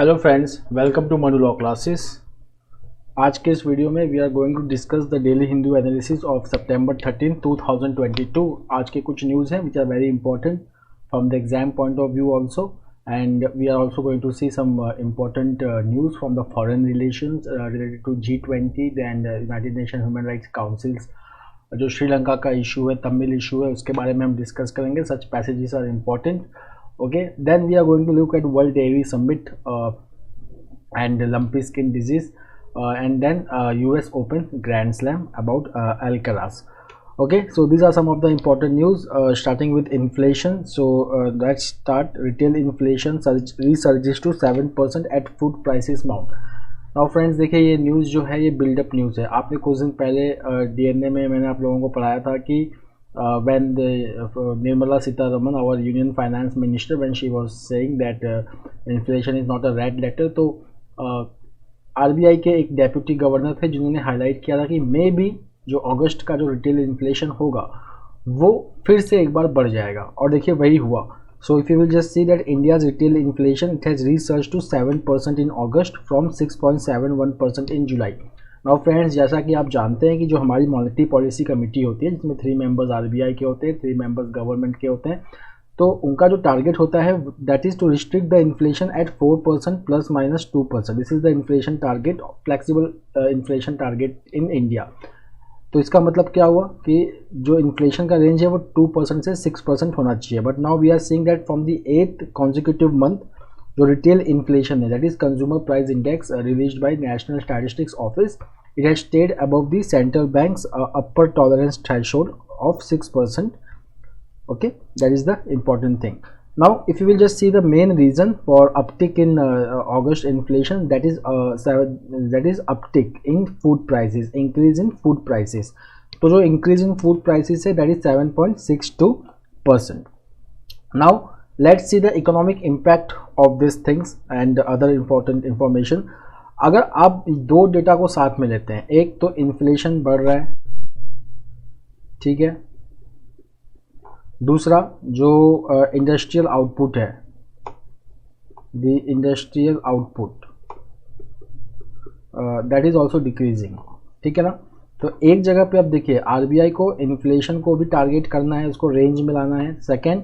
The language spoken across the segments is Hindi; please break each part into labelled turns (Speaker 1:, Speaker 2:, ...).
Speaker 1: Hello friends, welcome to Manu law classes. आज के इस वीडियो में we are going to discuss the daily Hindu analysis of September 13, 2022। आज के कुछ न्यूज़ हैं which are very important from the exam point of view also, and we are also going to see some important news from the foreign relations related to G20 and united nation human rights councils. जो श्रीलंका का इशू है, तमिल इशू है, उसके बारे में हम डिस्कस करेंगे। Such passages are important. Okay, then we are going to look at World Dairy Summit and lumpy skin disease, and then US Open Grand Slam about Alcaraz. Okay, so these are some of the important news, starting with inflation. So let's start. Retail inflation resurges to 7% at food prices mount. Now friends, देखिए ये न्यूज़ जो है ये बिल्डअप न्यूज़ है। आपने कुछ दिन पहले DNA में मैंने आप लोगों को पढ़ाया था कि when Nirmala Sitharaman, our Union Finance Minister, when she was saying that inflation is not a red letter, तो RBI के एक डेप्यूटी गवर्नर थे जिन्होंने हाईलाइट किया था कि मे बी जो अगस्त का जो रिटेल इन्फ्लेशन होगा वो फिर से एक बार बढ़ जाएगा, और देखिए वही हुआ। So if you will just see that India's retail inflation it has resurge to 7% in August from 6.71% in July. Now friends, जैसा कि आप जानते हैं कि जो हमारी मॉनेटरी पॉलिसी कमेटी होती है जिसमें 3 मेंबर्स RBI के होते हैं, 3 मेंबर्स गवर्नमेंट के होते हैं, तो उनका जो टारगेट होता है that is to restrict the inflation at 4% ±2%। This is the inflation target, flexible inflation target in India. तो इसका मतलब क्या हुआ कि जो इन्फ्लेशन का रेंज है वो 2% से 6% होना चाहिए। But now we are seeing that from the 8th consecutive month जो रिटेल इन्फ्लेशन है that is consumer price index released by National Statistics Office, it has stayed above the central bank's upper tolerance threshold of 6%. Okay, that is the important thing. Now if you will just see the main reason for uptick in August inflation, that is uptick in food prices, increase in food prices. तो जो increase in food prices है that is 7.62%. Now let's see the economic impact of these things and other important information. अगर आप दो डेटा को साथ में लेते हैं, एक तो इन्फ्लेशन बढ़ रहा है, ठीक है, दूसरा जो इंडस्ट्रियल आउटपुट है, the industrial output that is also decreasing, ठीक है ना। तो एक जगह पे अब देखिए RBI को इन्फ्लेशन को भी टारगेट करना है, उसको रेंज में लाना है। सेकेंड,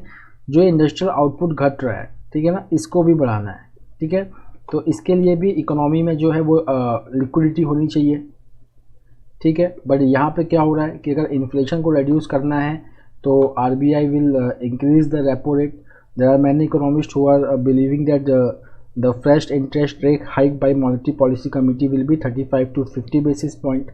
Speaker 1: जो इंडस्ट्रियल आउटपुट घट रहा है, ठीक है ना, इसको भी बढ़ाना है, ठीक है। तो इसके लिए भी इकोनॉमी में जो है वो लिक्विडिटी होनी चाहिए, ठीक है। बट यहाँ पे क्या हो रहा है कि अगर इन्फ्लेशन को रिड्यूस करना है तो RBI will increase the repo rate. There are many economists who are believing that the fresh interest rate hike by monetary policy committee will be 35 to 50 basis point,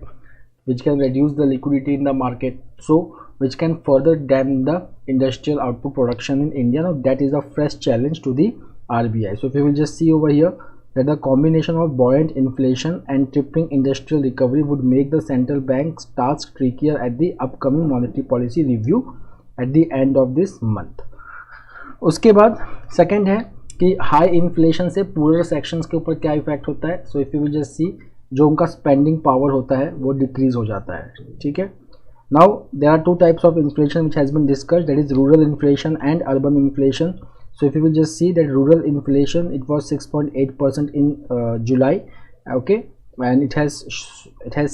Speaker 1: which can reduce the liquidity in the market, so which can further dam the industrial output production in India. Now that is a fresh challenge to the RBI. So if you will just see over here that the combination of buoyant inflation and tripling industrial recovery would make the central bank's task trickier at the upcoming monetary policy review at the end of this month. उसके बाद सेकंड है कि हाई इन्फ्लेशन से पूरर सेक्शंस के ऊपर क्या इफेक्ट होता है। सो इफ यू विल जस्ट सी, जो उनका स्पेंडिंग पावर होता है वो डिक्रीज हो जाता है, ठीक है। Now there are 2 types of inflation which has been discussed, that is rural inflation and urban inflation. So if you will just see that rural inflation, it was 6.8% in July, okay, and it has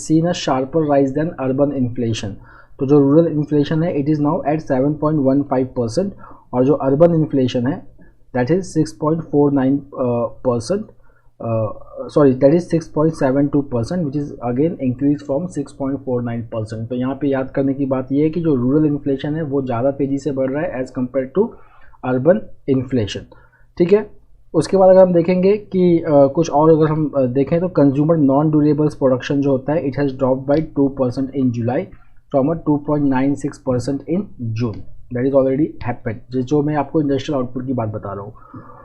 Speaker 1: seen a sharper rise than urban inflation. तो जो rural inflation है it is now at 7.15%, और जो urban inflation है that is 6.49%, sorry, that is 6.72%, which is again increase from 6.49%. तो यहाँ पे याद करने की बात ये है कि जो rural inflation है वो ज़्यादा तेज़ी से बढ़ रहा है as compared to urban inflation, ठीक है। उसके बाद अगर हम देखेंगे कि कुछ और अगर हम देखें तो कंज्यूमर नॉन ड्यूरेबल्स प्रोडक्शन जो होता है it has drop by 2% in July from a 2.96% in June, that is already happened, जो मैं आपको इंडस्ट्रियल आउटपुट की बात बता रहा हूँ।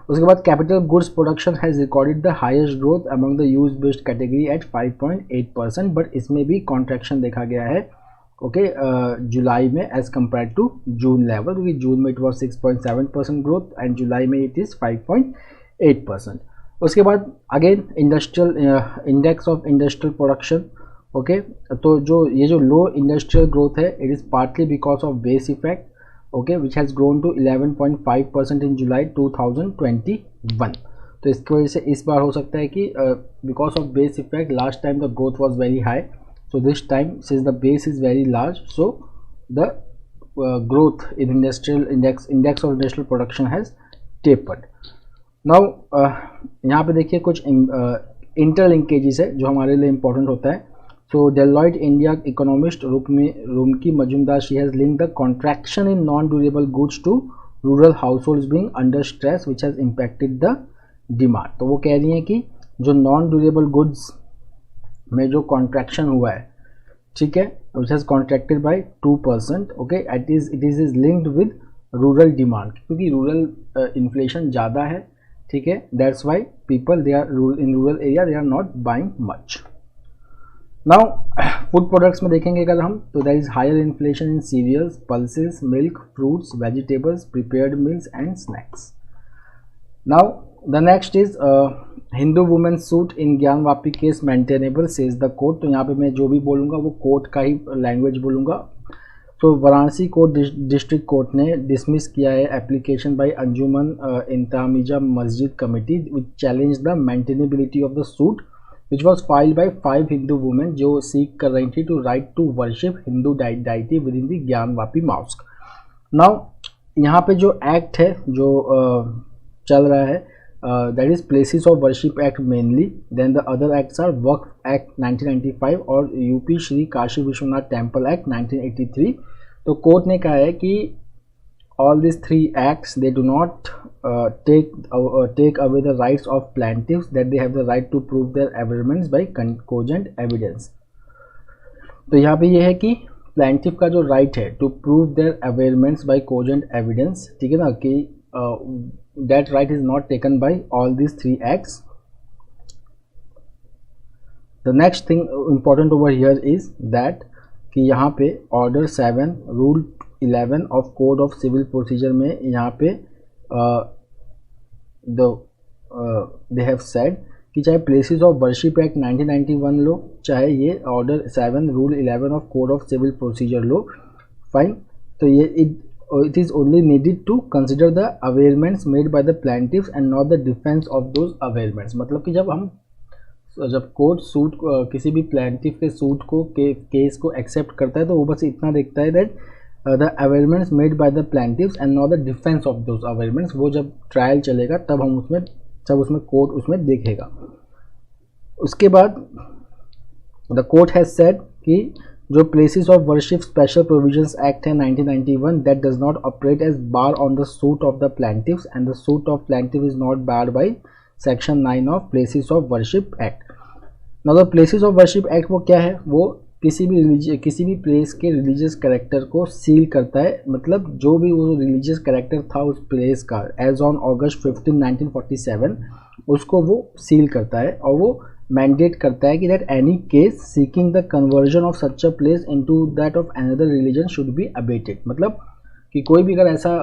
Speaker 1: उसके बाद capital goods production has recorded the highest growth among the use based category at 5.8%, but इसमें भी कॉन्ट्रैक्शन देखा गया है, ओके, जुलाई में as compared to June level, क्योंकि जून में इट वॉज 6.7% ग्रोथ एंड जुलाई में इट इज़ 5.8%। उसके बाद again industrial index of industrial production, okay, तो जो ये जो लो इंडस्ट्रियल ग्रोथ है it is partly because of base effect, okay, which has grown to 11.5% in July 2021. तो इसकी वजह से इस बार हो सकता है कि because of base effect last time the growth was very high, so this time since the base is very large, so the growth in industrial index of industrial production has tapered. Now यहाँ पे देखिए कुछ इंटरलिंकेजेस है जो हमारे लिए इम्पोर्टेंट होता है. So Deloitte India economist Rumki Majumdar, she has linked the contraction in non durable goods to rural households being under stress which has impacted the demand. तो वो कह रही हैं कि जो नॉन ड्यूरेबल गुड्स में जो कॉन्ट्रैक्शन हुआ है, ठीक है, which has contracted by 2%. okay, it is linked with rural demand, क्योंकि रूरल इन्फ्लेशन ज़्यादा है, ठीक है, that's why people they are in rural area they are not buying much. now food products में देखेंगे अगर हम, तो there is higher inflation in cereals, pulses, milk, fruits, vegetables, prepared meals and snacks. now the next is Hindu women suit in Gyanvapi case maintainable says the court. तो यहाँ पे मैं जो भी बोलूँगा वो कोर्ट का ही लैंग्वेज बोलूँगा. तो वाराणसी कोर्ट डिस्ट्रिक्ट कोर्ट ने डिसमिस किया है application by Anjuman Intezamia Masjid committee which challenge the maintainability of the suit which was filed by 5 Hindu women जो सीक कर रही थी to right to worship Hindu deity within the Gyanvapi mosque. Now यहाँ पे जो एक्ट है जो चल रहा है, that is Places of Worship Act mainly, then the other acts are Waqf Act 1995 और UP Shri Kashi Vishwanath temple act 1983. तो कोर्ट ने कहा है कि all these 3 acts they do not take away the rights of plaintiffs, that they have the right to prove their averments by cogent evidence. तो यहाँ पे ये है कि plaintiff का जो right है to prove their averments by cogent evidence, ठीक है ना, कि that right is not taken by all these 3 acts. The next thing important over here is that कि यहाँ पे order 7 rule 11 of code of civil procedure में यहाँ पे they have said कि चाहे places of worship act 1991 लो, चाहे ये order 7 rule 11 of code of civil procedure low, fine. तो ये it is only needed to consider the availments made by the plaintiffs and not the defense of those availments. मतलब कि जब कोर्ट सूट किसी भी प्लेंटिफ के सूट को केस को एक्सेप्ट करता है तो वो बस इतना देखता है that the availments made by the plaintiffs and not the defense of those availments. वो जब ट्रायल चलेगा तब हम उसमें कोर्ट उसमें देखेगा. उसके बाद द कोर्ट हैज सेड कि जो places of worship special provisions act है 1991 that does not operate as bar on the suit of the plaintiffs and the suit of plaintiff is not barred by section 9 of places of worship act. Now the places of worship act वो क्या है, वो किसी भी प्लेस के रिलीजियस कैरेक्टर को सील करता है. मतलब जो भी वो रिलीजियस कैरेक्टर था उस प्लेस का एज ऑन अगस्त 15 1947 उसको वो सील करता है और वो मैंडेट करता है कि that any case seeking the conversion of such a place into that of another religion should be abated. मतलब कि कोई भी अगर ऐसा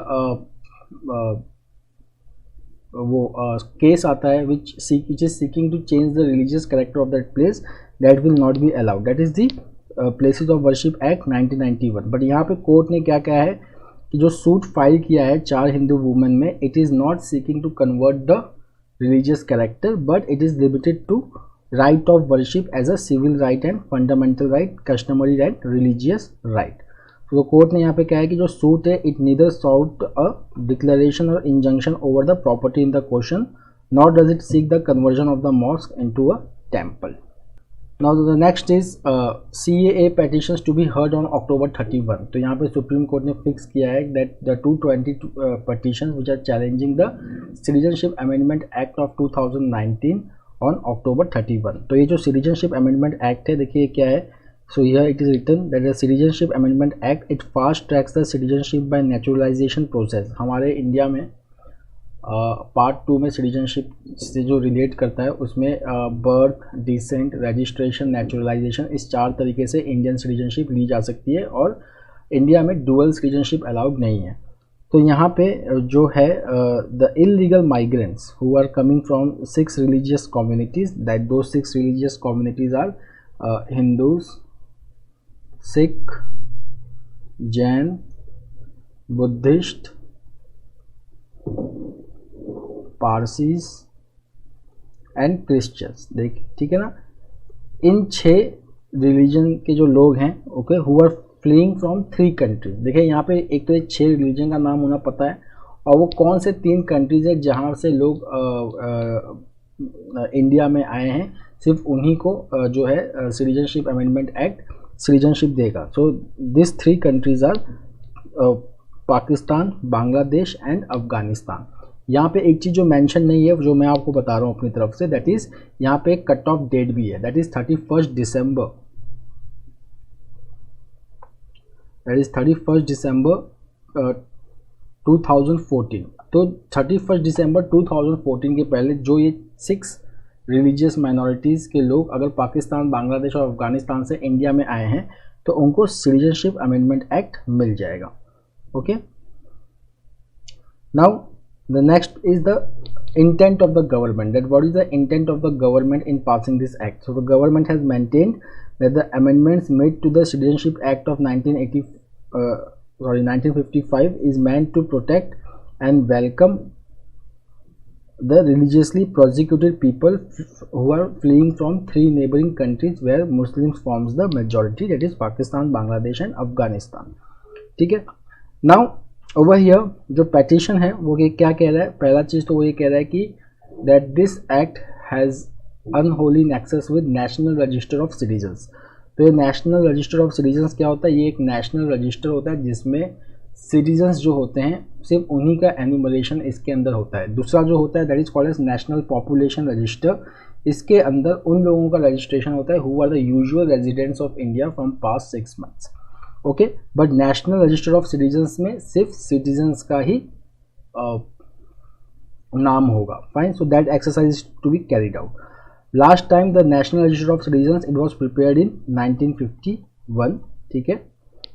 Speaker 1: केस आता है which is seeking to change the religious character of that place, that will not be allowed. That is the places of worship act 1991. But यहाँ पे कोर्ट ने क्या कहा है कि जो सूट फाइल किया है 4 हिंदू वुमेन में, it is not seeking to convert the religious character but it is limited to right of worship as a civil right and fundamental right, customary right, religious right. तो कोर्ट ने यहाँ पे कहा है कि जो सूट है it neither sought a declaration और injunction over the property in the question, not does it seek the conversion of the mosque into a temple. Now the next is CAA petitions to be heard on October 31. तो यहाँ पे सुप्रीम कोर्ट ने फिक्स किया है that the 220 petitions which are challenging the Citizenship Amendment Act of 2019 on October 31. तो ये जो Citizenship Amendment Act है, देखिए क्या है. So here it is written that the Citizenship Amendment Act it fast tracks the citizenship by naturalization process. हमारे इंडिया में पार्ट 2 में सिटीजनशिप से जो रिलेट करता है उसमें बर्थ, डिसेंट, रजिस्ट्रेशन, नेचुरलाइजेशन, इस 4 तरीके से इंडियन सिटीजनशिप ली जा सकती है और इंडिया में डुअल सिटीजनशिप अलाउड नहीं है. तो यहाँ पे जो है the illegal migrants who are coming from 6 religious communities, that though 6 religious communities are Hindus, Sikh, Jain, Buddhist, Parsis and Christians. देख ठीक है ना, इन 6 रिलीजन के जो लोग हैं okay who are fleeing from 3 countries. देखिए यहाँ पे एक तो ये 6 रिलीजन का नाम होना पता है, और वो कौन से 3 कंट्रीज है जहाँ से लोग इंडिया में आए हैं, सिर्फ उन्हीं को जो है सिटीजनशिप अमेंडमेंट एक्ट सिटीजनशिप देगा। So this 3 countries are Pakistan, Bangladesh and Afghanistan. यहाँ पे एक चीज़ जो मेंशन नहीं है, जो मैं आपको बता रहा हूँ अपनी तरफ से, दैट इज़ यहाँ पे एक कट ऑफ डेट भी है, that is 31 December, that is 31 दिसंबर 2014। तो 31 दिसंबर 2014 के पहले जो ये 6 रिलीजियस माइनॉरिटीज़ के लोग अगर पाकिस्तान, बांग्लादेश और अफगानिस्तान से इंडिया में आए हैं तो उनको सिटीजनशिप अमेंडमेंट एक्ट मिल जाएगा। Okay, now the next is the intent of the government, that what is the intent of the government in passing this act. So the government has maintained that the amendments made to the Citizenship Act of 1955 is meant to protect and welcome the religiously persecuted people who are fleeing from 3 neighboring countries where Muslims forms the majority, that is Pakistan, Bangladesh and Afghanistan. ठीक है, now over here जो petition है वो क्या कह रहा है, पहला चीज़ तो वो ये कह रहा है कि that this act has unholy nexus with National Register of Citizens. तो ये नेशनल रजिस्टर ऑफ सिटीजन्स क्या होता है, ये एक नेशनल रजिस्टर होता है जिसमें सिटीजन्स जो होते हैं सिर्फ उन्हीं का एनुमरेशन इसके अंदर होता है। दूसरा जो होता है that is called as national population register, इसके अंदर उन लोगों का रजिस्ट्रेशन होता है who are the usual residents of India from past 6 months. Okay, but national register of citizens में सिर्फ सिटीजन्स का ही नाम होगा। Fine, so that exercise to be carried out. Last time the national register of citizens it was prepared in 1951। ठीक है,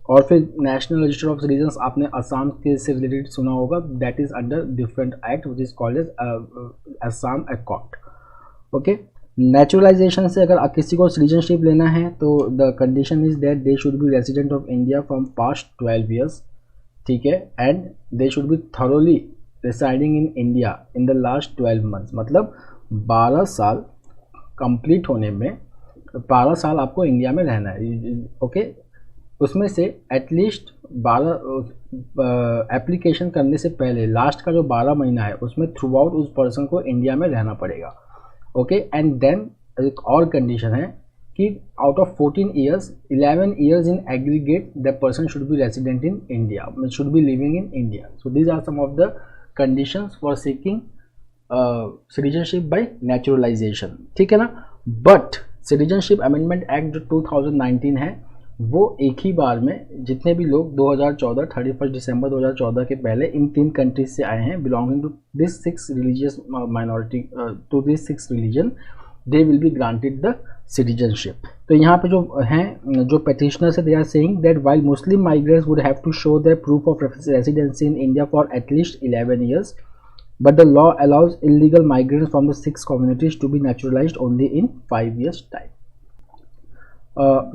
Speaker 1: और फिर नेशनल रजिस्टर ऑफ सिटीजन्स आपने असम के से रिलेटेड सुना होगा, that is under different act which is called as Assam accord. Okay, naturalization से अगर किसी को सिटीजनशिप लेना है तो the condition is that they should be resident of India from past 12 years. ठीक है, and they should be thoroughly residing in India in the last 12 months. मतलब 12 साल कंप्लीट होने में 12 साल आपको इंडिया में रहना है। ओके, उसमें से एटलीस्ट 12 एप्लीकेशन करने से पहले लास्ट का जो 12 महीना है उसमें थ्रू आउट उस पर्सन को इंडिया में रहना पड़ेगा। ओके, एंड देन एक और कंडीशन है कि out of 14 years 11 years in aggregate the person should be resident in India, should be living in India. So these are some of the conditions for seeking citizenship by naturalization. ठीक है ना, बट सिटीजनशिप अमेंडमेंट एक्ट जो 2019 है वो एक ही बार में जितने भी लोग 2014 31 दिसंबर 2014 के पहले इन 3 कंट्रीज से आए हैं belonging to this 6 religious minority to this 6 religion, they will be granted the citizenship. तो यहाँ पे जो हैं जो पेटिशनर्स है they are saying that while Muslim migrants would have to show their proof of residency in India for at least 11 years, but the law allows illegal migrants from the 6 communities to be naturalized only in 5 years time.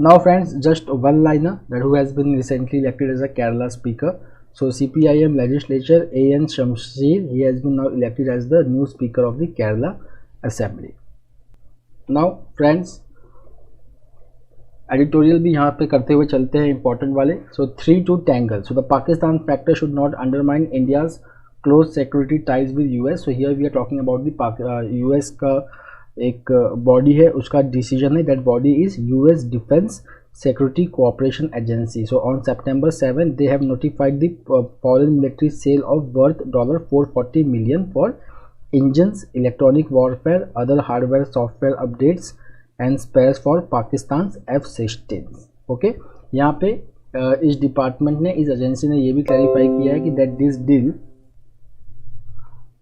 Speaker 1: Now friends, just one liner that who has been recently elected as a Kerala speaker. So CPIM legislature A.N. Shamsir, he has been now elected as the new speaker of the Kerala Assembly. Now friends, editorial भी यहाँ पे करते हुए चलते हैं इंपॉर्टेंट वाले। सो 3 to tangle. So the Pakistan factor should not undermine India's close security ties with US. So here we are talking about the US का एक बॉडी है, उसका डिसीजन है, that body is US defence security cooperation agency. So on September 7 they have notified the foreign military sale of worth $440 million for engines, electronic warfare, other hardware software updates and spares for Pakistan's F-16. Okay, यहाँ पे इस डिपार्टमेंट ने, इस एजेंसी ने ये भी क्लैरिफाई किया है कि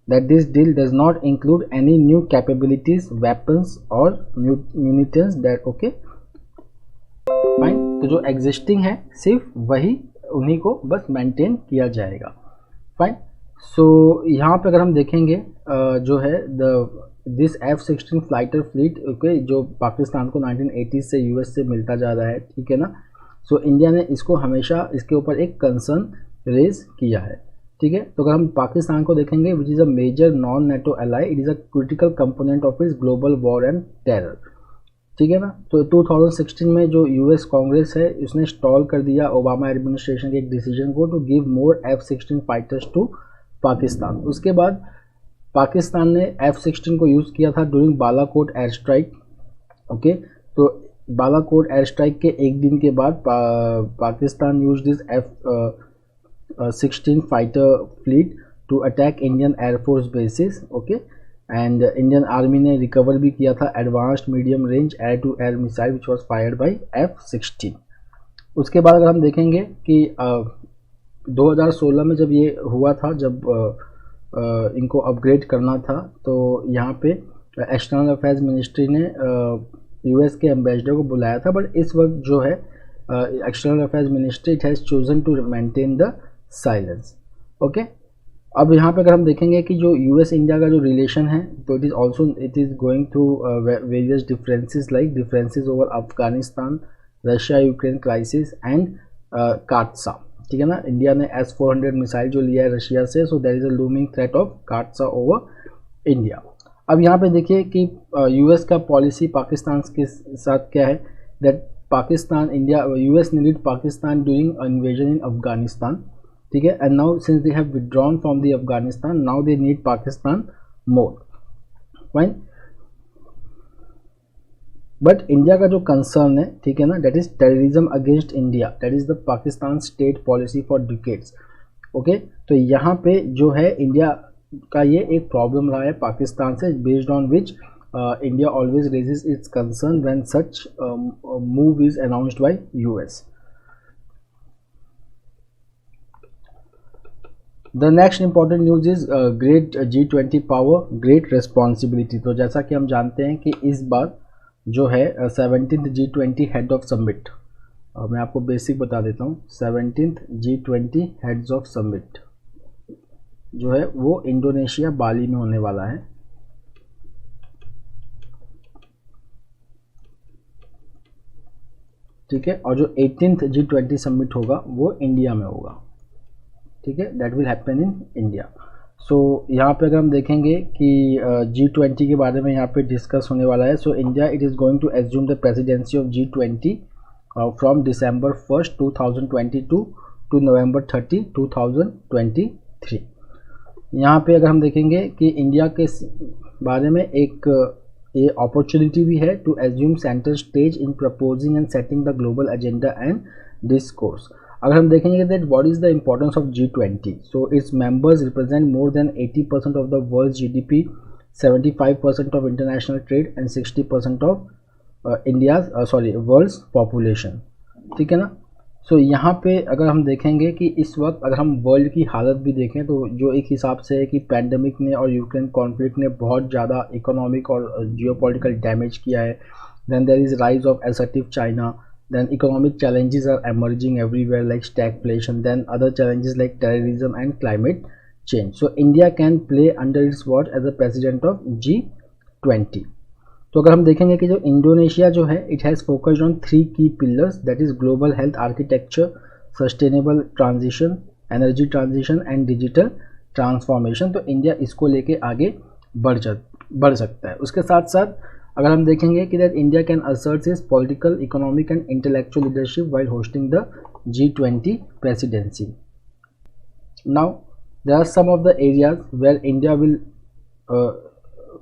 Speaker 1: that this deal does not include any new capabilities, weapons or munitions that okay fine. तो जो एग्जिस्टिंग है सिर्फ वही उन्हीं को बस मेंटेन किया जाएगा। फाइन, सो यहाँ पे अगर हम देखेंगे जो है this F-16 fighter fleet okay जो पाकिस्तान को 1980 से US से मिलता जा रहा है, ठीक है ना। सो इंडिया ने इसको हमेशा इसके ऊपर एक कंसर्न रेज किया है। ठीक है। तो अगर हम पाकिस्तान को देखेंगे, which is a major non NATO ally, it is a critical component of its global war and terror, ठीक है ना। तो 2016 में जो यूएस कांग्रेस है उसने स्टॉल कर दिया ओबामा एडमिनिस्ट्रेशन के एक डिसीजन को to give more F-16 fighters to Pakistan. उसके बाद पाकिस्तान ने F-16 को यूज़ किया था during Balakot air strike, okay. तो बालाकोट एयर स्ट्राइक के एक दिन के बाद Pakistan use this F-16 fighter fleet to attack Indian air force bases, okay. And Indian army ने रिकवर भी किया था advanced medium range air to air missile which was fired by F-16। उसके बाद अगर हम देखेंगे कि 2016 में जब ये हुआ था, जब इनको अपग्रेड करना था, तो यहाँ पे एक्सटर्नल अफेयर्स मिनिस्ट्री ने यूएस के एम्बेसडर को बुलाया था, बट इस वक्त जो है external affairs ministry it has chosen to maintain the silence, okay. अब यहाँ पे अगर हम देखेंगे कि जो यूएस इंडिया का जो रिलेशन है, तो it is going through various differences, like differences over Afghanistan, Russia Ukraine crisis and काटसा, ठीक है ना। इंडिया ने S-400 मिसाइल जो लिया है रशिया से, so there is a looming threat of CAATSA over India. अब यहाँ पे देखिए कि यूएस का पॉलिसी पाकिस्तान के साथ क्या है, that Pakistan India US needed Pakistan during invasion इन अफगानिस्तान, ठीक है। And now since they have withdrawn from the Afghanistan, now they need Pakistan more, fine. But India का जो कंसर्न है, ठीक है ना, that is terrorism against India, that is the Pakistan state policy for decades, okay. तो यहाँ पे जो है इंडिया का ये एक प्रॉब्लम रहा है पाकिस्तान से, based on which India always raises it's concern when such move is announced by US. The next important news is great G20 power great responsibility. तो जैसा कि हम जानते हैं कि इस बार जो है 17th G20 head of summit, मैं आपको बेसिक बता देता हूँ, 17th G20 heads of summit जो है वो इंडोनेशिया बाली में होने वाला है, ठीक है। और जो 18th G20 समिट होगा वो इंडिया में होगा, ठीक है, that will happen in India. So यहाँ पे अगर हम देखेंगे कि G20 के बारे में यहाँ पे डिस्कस होने वाला है। So India it is going to assume the presidency of G20 from December 1st 2022 to November 30, 2023। यहाँ पे अगर हम देखेंगे कि इंडिया के बारे में एक ये अपॉर्चुनिटी भी है to assume centre stage in proposing and setting the global agenda and discourse. अगर हम देखेंगे that what is the importance of G20, so its members represent more than 80% of the world GDP, 75% of international trade and 60% of India's world's population, ठीक है ना। सो यहाँ पे अगर हम देखेंगे कि इस वक्त अगर हम वर्ल्ड की हालत भी देखें, तो जो एक हिसाब से है कि पैंडमिक ने और यूक्रेन कॉन्फ्लिक्ट ने बहुत ज़्यादा इकोनॉमिक और जियोपॉलिटिकल डैमेज किया है, then there is rise of assertive China, then economic challenges are emerging everywhere like stagflation, then other challenges like terrorism and climate change. So India can play under its watch as a president of G20. तो अगर हम देखेंगे कि जो इंडोनेशिया जो है इट हैज़ फोकस्ड ऑन 3 की pillars, that is global health architecture, sustainable transition, energy transition and digital transformation. तो इंडिया इसको लेके आगे बढ़ सकता है। उसके साथ साथ अगर हम देखेंगे कि that India can assert is political, economic and intellectual leadership while hosting the G20 presidency. Now there are some of the areas where India will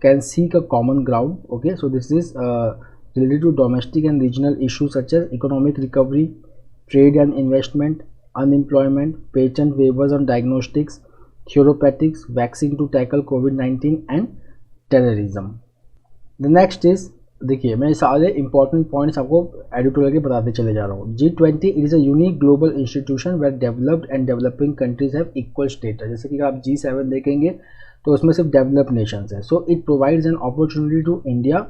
Speaker 1: can seek a common ground, okay. So this is related to domestic and regional issues such as economic recovery, trade and investment, unemployment, patent waivers on diagnostics, therapeutics, vaccine to tackle COVID-19 and terrorism. The next is, देखिए मैं सारे इंपॉर्टेंट पॉइंट्स आपको एडिटोरियल के बताते चले जा रहा हूँ। G20 it is a unique global institution where developed and developing countries have equal status. जैसे कि आप G7 देखेंगे तो उसमें सिर्फ डेवलप्ड नेशंस है। So it provides an opportunity to India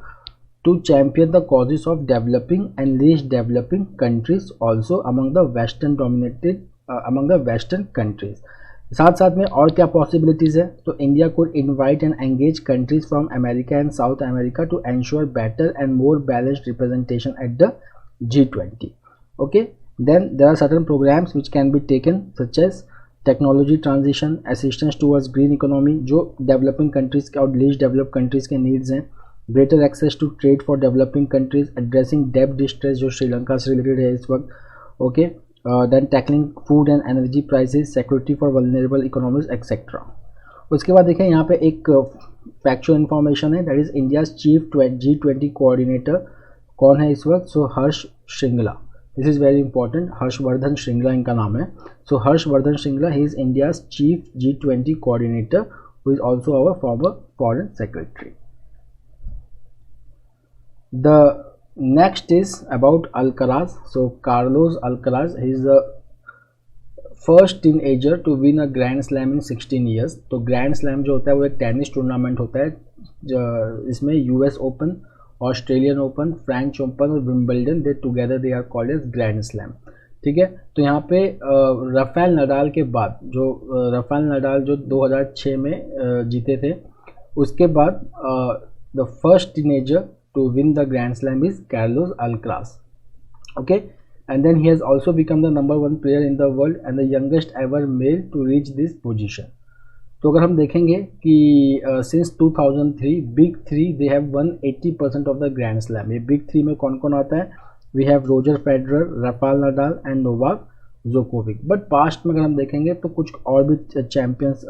Speaker 1: to champion the causes of developing and least developing countries also among the western countries. साथ साथ में और क्या पॉसिबिलिटीज़ है, तो India could invite and engage countries from America and south America to ensure better and more balanced representation at the G20, okay. Then there are certain programmes which can be taken such as technology transition, assistance towards green economy, जो डेवलपिंग कंट्रीज़ के और लीस्ट डेवलप्ड कंट्रीज़ के नीड्स हैं, greater access to trade for developing countries, addressing डेब्ट डिस्ट्रेस जो श्रीलंका से रिलेटेड है इस वक्त, okay, then tackling food and energy prices, security for vulnerable economies etcetera. उसके बाद देखें यहाँ पे एक फैक्चुअल इन्फॉर्मेशन है, that is India's chief G20 coordinator कौन है इस वक्त? So Harsh Shringla, this is very important, Harshvardhan Shringla इनका नाम है। So Harshvardhan Shringla, he is India's chief G20 coordinator, who is also our former foreign secretary. The next is about Alcaraz. So Carlos Alcaraz, he is the first teenager to win a Grand Slam in 16 years. तो Grand Slam जो होता है वो एक टेनिस टूर्नामेंट होता है, इसमें US open, Australian open, French open और Wimbledon, they together they are called as grand slam. ठीक है, तो यहाँ पे राफेल नडाल के बाद राफेल नडाल जो 2006 में जीते थे, उसके बाद the first teenager to win the Grand Slam is Carlos Alcaraz, okay, and then he has also become the #1 player in the world and the youngest ever male to reach this position. तो अगर हम देखेंगे कि since 2003 Big Three they have won 80% of the Grand Slam. ये Big Three में कौन कौन आता है? We have Roger Federer, Rafael Nadal and Novak Djokovic. But past में अगर हम देखेंगे तो कुछ और भी चैम्पियंस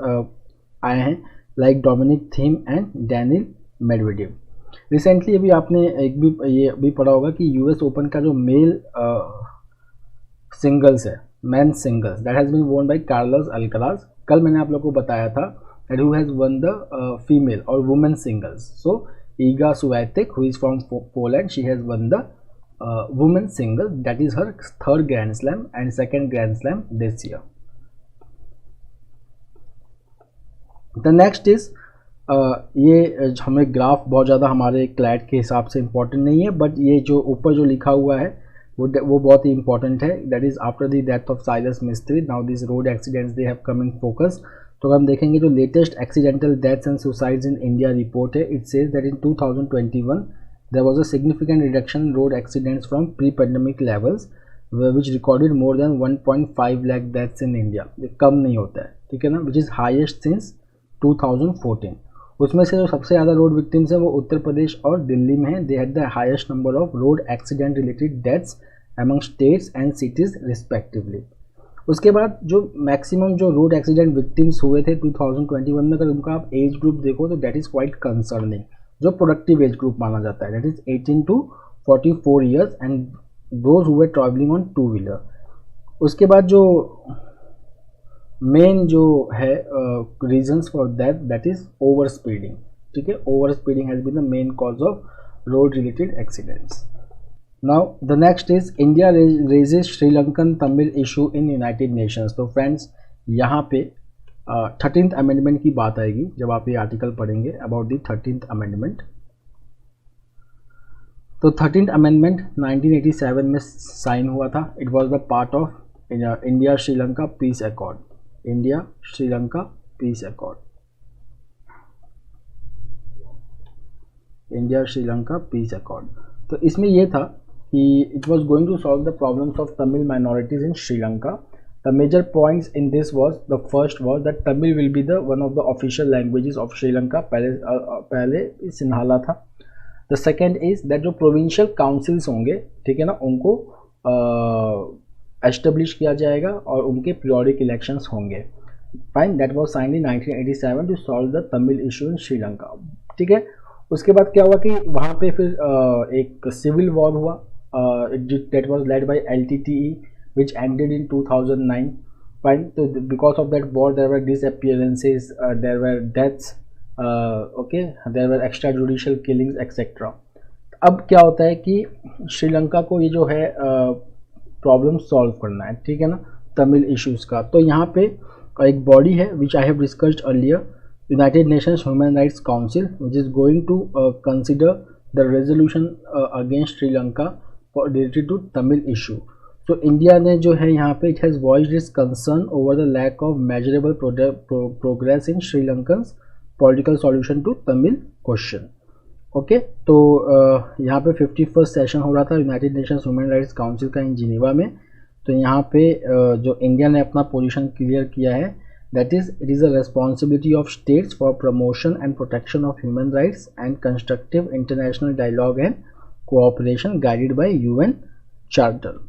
Speaker 1: आए हैं, like Dominic Thiem and Daniil Medvedev. Recently अभी आपने ये भी पढ़ा होगा कि US ओपन का जो मेल सिंगल्स है, man singles, that has been won by Carlos Alcaraz. कल मैंने आप लोगों को बताया था that who has won the female और women singles. So Iga Swiatek, who is from Poland, she has won the women single, that is her third grand slam and second grand slam this year. The next is ये हमें ग्राफ बहुत ज़्यादा हमारे क्लैट के हिसाब से इम्पॉर्टेंट नहीं है, बट ये जो ऊपर जो लिखा हुआ है वो बहुत ही इंपॉर्टेंट है, that is after the death of Cyrus Mistry now this road accidents they have come in focus. तो हम देखेंगे जो latest accidental deaths and suicides in India report है, it says that in 2021 there was a significant reduction in road accidents from pre pandemic levels which recorded more than 1.5 lakh deaths in India. ये कम नहीं होता है, ठीक है ना, विच इज़ हाइएस्ट सिंस 2014। उसमें से जो सबसे ज़्यादा रोड विक्टिम्स हैं वो उत्तर प्रदेश और दिल्ली में हैं, they had the highest number of road accident related deaths among states and cities respectively. उसके बाद जो मैक्सिमम जो रोड एक्सीडेंट विक्टिम्स हुए थे 2021 में, अगर उनका आप एज ग्रुप देखो तो दैट इज़ क्वाइट कंसर्निंग। जो प्रोडक्टिव एज ग्रुप माना जाता है that is 18 to 44 years and those who were travelling on 2 wheeler. उसके बाद जो मेन जो है reasons for that is over speeding, ठीक है, over speeding has been the main cause of road related accidents. Now the next is India raises Sri Lankan Tamil issue in United Nations. तो फ्रेंड्स यहाँ पे 13th अमेंडमेंट की बात आएगी जब आप ये आर्टिकल पढ़ेंगे अबाउट द 13th अमेंडमेंट। तो 13th अमेंडमेंट 1987 में साइन हुआ था, it was the part of India Sri Lanka peace accord, India Sri Lanka peace accord, India Sri Lanka peace accord. तो इसमें यह था कि it was going to solve the problems of Tamil minorities in Sri Lanka. The major points in this was, the first was that Tamil will be the one of the official languages of Sri Lanka, पहले सिन्हाला था। द सेकेंड इज दैट जो प्रोविंशियल काउंसिल्स होंगे, ठीक है ना, उनको एस्टेब्लिश किया जाएगा और उनके पीरियोडिक इलेक्शंस होंगे। Fine, that was signed in 1987 to solve the Tamil issue in Sri Lanka, ठीक है। उसके बाद क्या हुआ कि वहाँ पे फिर एक सिविल वॉर हुआ, that was led by LTTE which ended in 2009. Fine, so because of that war there were disappearances, there were deaths, okay, there were extrajudicial killings etc. अब क्या होता है कि श्रीलंका को ये जो है प्रॉब्लम सॉल्व करना है, ठीक है ना, तमिल इश्यूज़ का। तो यहाँ पे एक बॉडी है which I have discussed earlier, united nations human rights council, which is going to consider the resolution against Sri Lanka for related to Tamil issue. तो इंडिया ने जो है यहाँ पे it has voiced its concern over the lack of measurable progress in Sri Lankans political solution to Tamil question, okay. तो यहाँ पे 51st सेशन हो रहा था united nations human rights council का इन जिनेवा में। तो यहाँ पे जो इंडिया ने अपना पोजीशन क्लियर किया है, that is it is a responsibility of states for promotion and protection of human rights and constructive international dialogue and cooperation guided by UN charter.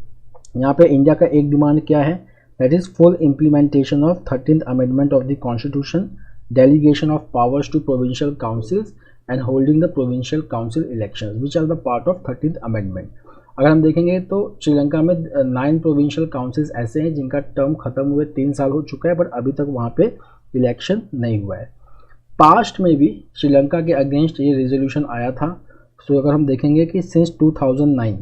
Speaker 1: यहाँ पे इंडिया का एक डिमांड क्या है, that is full implementation of 13th amendment of the constitution, delegation of powers to provincial councils and holding the provincial council elections which are the part of 13th amendment। अगर हम देखेंगे तो श्रीलंका में 9 प्रोविंशियल काउंसिल्स ऐसे हैं जिनका टर्म खत्म हुए 3 साल हो चुका है, बट अभी तक वहाँ पे इलेक्शन नहीं हुआ है। पास्ट में भी श्रीलंका के अगेंस्ट ये रेजोल्यूशन आया था। सो अगर हम देखेंगे कि सिंस 2009,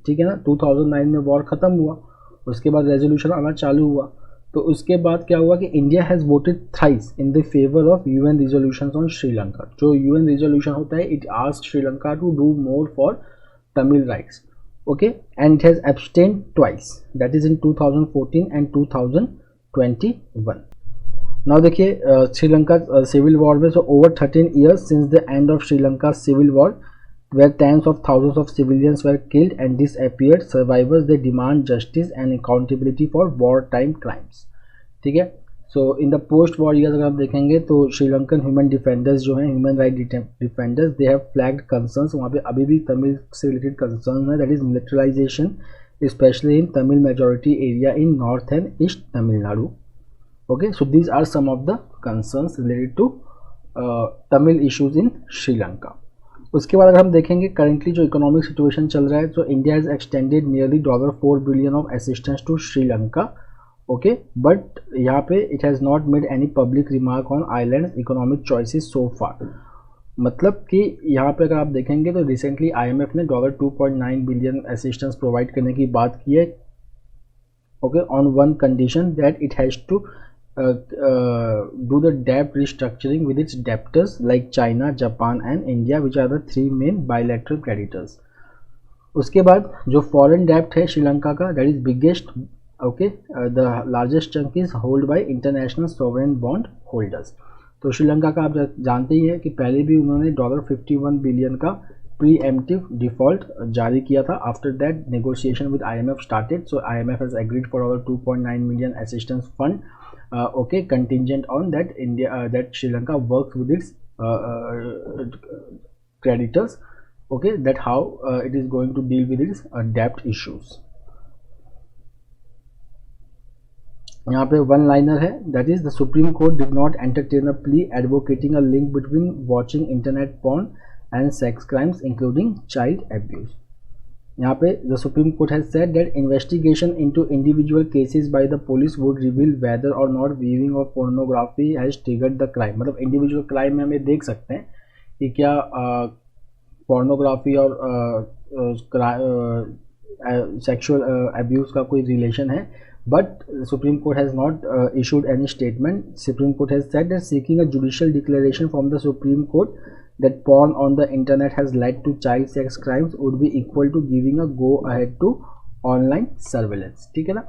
Speaker 1: ठीक है ना, 2009 में वॉर ख़त्म हुआ, उसके बाद रेजोल्यूशन आना चालू हुआ, तो उसके बाद क्या हुआ कि India has voted thrice in the favour of UN resolutions on Sri Lanka. जो यूएन रिजोल्यूशन होता है, it asked Sri Lanka to do more for Tamil rights, okay, and it has abstained twice, that is in 2014 and 2021। Now देखिए श्रीलंका सिविल वॉर में, so over 13 years since the end of Sri Lanka civil war where tens of thousands of civilians were killed and disappeared, survivors they demand justice and accountability for wartime crimes। ठीक है, so in the post war years अगर आप देखेंगे तो श्रीलंकन ह्यूमन डिफेंडर्स जो हैं, human right defenders, they have flagged concerns. वहाँ पे अभी भी तमिल से रिलेटेड कंसर्न है, that is militarization specially in Tamil majority area in north and east Tamil Nadu. Okay, so these are some of the concerns related to Tamil issues in Sri Lanka. उसके बाद अगर हम देखेंगे करेंटली जो इकोनॉमिक सिचुएशन चल रहा है, तो India has extended nearly $4 billion of assistance to Sri Lanka, okay, but यहाँ पे it has not made any public remark on islands economic choices so far. मतलब कि यहाँ पे अगर आप देखेंगे तो रिसेंटली IMF ने $2.9 बिलियन असिस्टेंस प्रोवाइड करने की बात की है, okay, on one condition that it has to do the debt restructuring with its debtors like China, Japan and India, which are the 3 main bilateral creditors। उसके बाद जो फॉरेन डेप्ट है श्रीलंका का, that is biggest, okay, the largest chunk is held by international sovereign bond holders। तो श्रीलंका का आप जानते ही है कि पहले भी उन्होंने $51 बिलियन का प्रीएम्प्टिव डिफॉल्ट जारी किया था। After that negotiation with IMF started, so IMF has agreed for our $2.9 million assistance fund, okay, contingent on that that Sri Lanka works with its creditors, okay, that how it is going to deal with its debt issues। यहाँ पे वन लाइनर है, that is the supreme court did not entertain a plea advocating a link between watching internet porn and sex crimes including child abuse. यहाँ पे the supreme court has said that investigation into individual cases by the police would reveal whether or not viewing of pornography has triggered the crime. मतलब इंडिविजुअल क्राइम में हम ये देख सकते हैं कि क्या पोर्नोग्राफी और सेक्सुअल अब्यूज़ का कोई रिलेशन है, but Supreme Court has not issued any statement। Supreme Court has said that seeking a judicial declaration from the Supreme Court that porn on the internet has led to child sex crimes would be equal to giving a go ahead to online surveillance। ठीक है ना।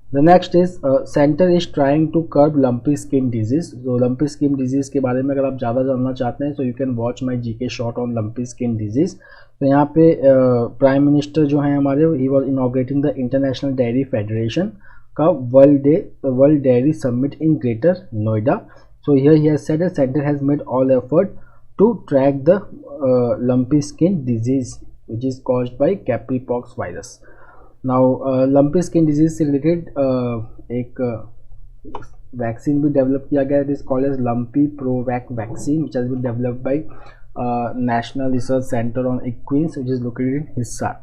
Speaker 1: The next is center is trying to curb lumpy skin disease। तो lumpy skin disease के बारे में अगर आप ज़्यादा जानना चाहते हैं, so you can watch my GK short on lumpy skin disease। तो यहाँ पे प्राइम मिनिस्टर जो हैं हमारे, he was inaugurating the international dairy federation का world dairy summit in greater Noida. So here he has said the centre has made all effort to track the lumpy skin disease which is caused by capripox virus. Now lumpy skin disease से रिलेटेड एक वैक्सीन भी डेवलप किया गया, it is called as lumpy provac vaccine which has been developed by National Research Center on Equines which is located in Hisar।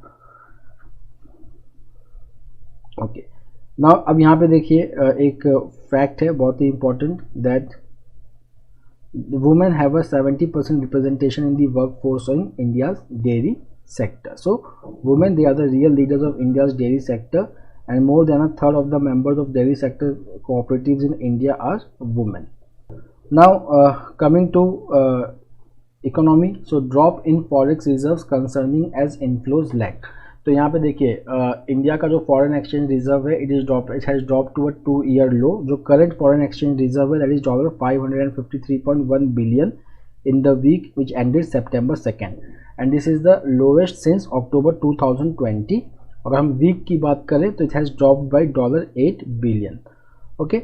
Speaker 1: Okay, now अब यहाँ पे देखिए एक फैक्ट है बहुत ही important, that women have a 70% representation in the work force in India's dairy sector. So women they are the real leaders of India's dairy sector and more than a third of the members of dairy sector cooperatives in India are women. Now coming to economy, so drop in forex reserves concerning as inflows lag. तो यहाँ पे देखिए इंडिया का जो फॉरेन एक्सचेंज रिजर्व है, it has drop to a 2-year low. जो करंट फॉरेन एक्सचेंज रिजर्व है, that is $553.1 billion in the week which ended September 2nd, and this is the lowest since October 2020 अगर हम वीक की बात करें तो it has dropped by $8 billion. Okay,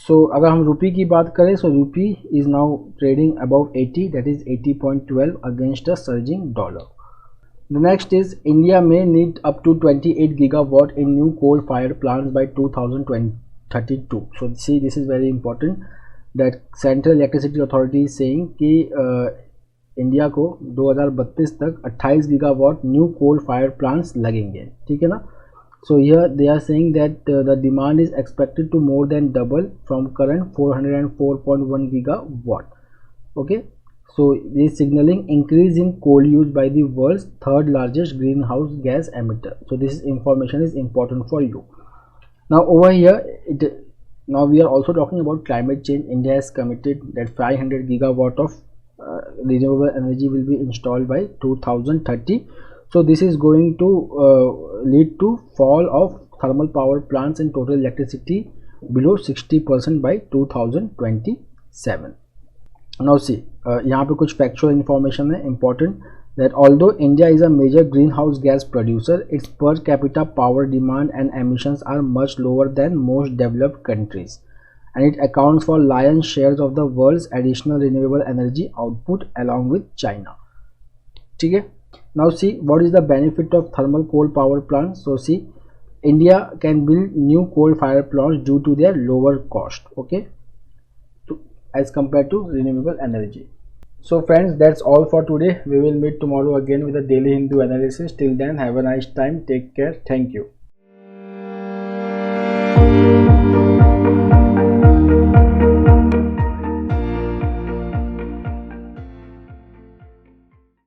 Speaker 1: so अगर हम रुपी की बात करें, so rupee is now trading above 80, that is 80.12 against the surging dollar. The next is India may need up to 28 gigawatt in new coal-fired plants by 2032. So see, this is very important that Central Electricity Authority is saying कि इंडिया को 2032 तक 28 gigawatt new coal fire plants लगेंगे, ठीक है ना। So here they are saying that the demand is expected to more than double from current 404.1 gigawatt. Okay, so this is signaling increase in coal use by the world's third largest greenhouse gas emitter. So this information is important for you. Now over here, now we are also talking about climate change. India has committed that 500 gigawatt of renewable energy will be installed by 2030. So this is going to lead to fall of thermal power plants and total electricity below 60% by 2027. Now see, यहाँ पे कुछ factual information है important, that although India is a major greenhouse gas producer, its per capita power demand and emissions are much lower than most developed countries, and it accounts for lion's shares of the world's additional renewable energy output along with China. ठीक है, now see what is the benefit of thermal coal power plants. So see, India can build new coal fired plants due to their lower cost, okay, as compared to renewable energy. So friends, that's all for today. We will meet tomorrow again with a daily Hindu analysis. Till then, have a nice time. Take care. Thank you.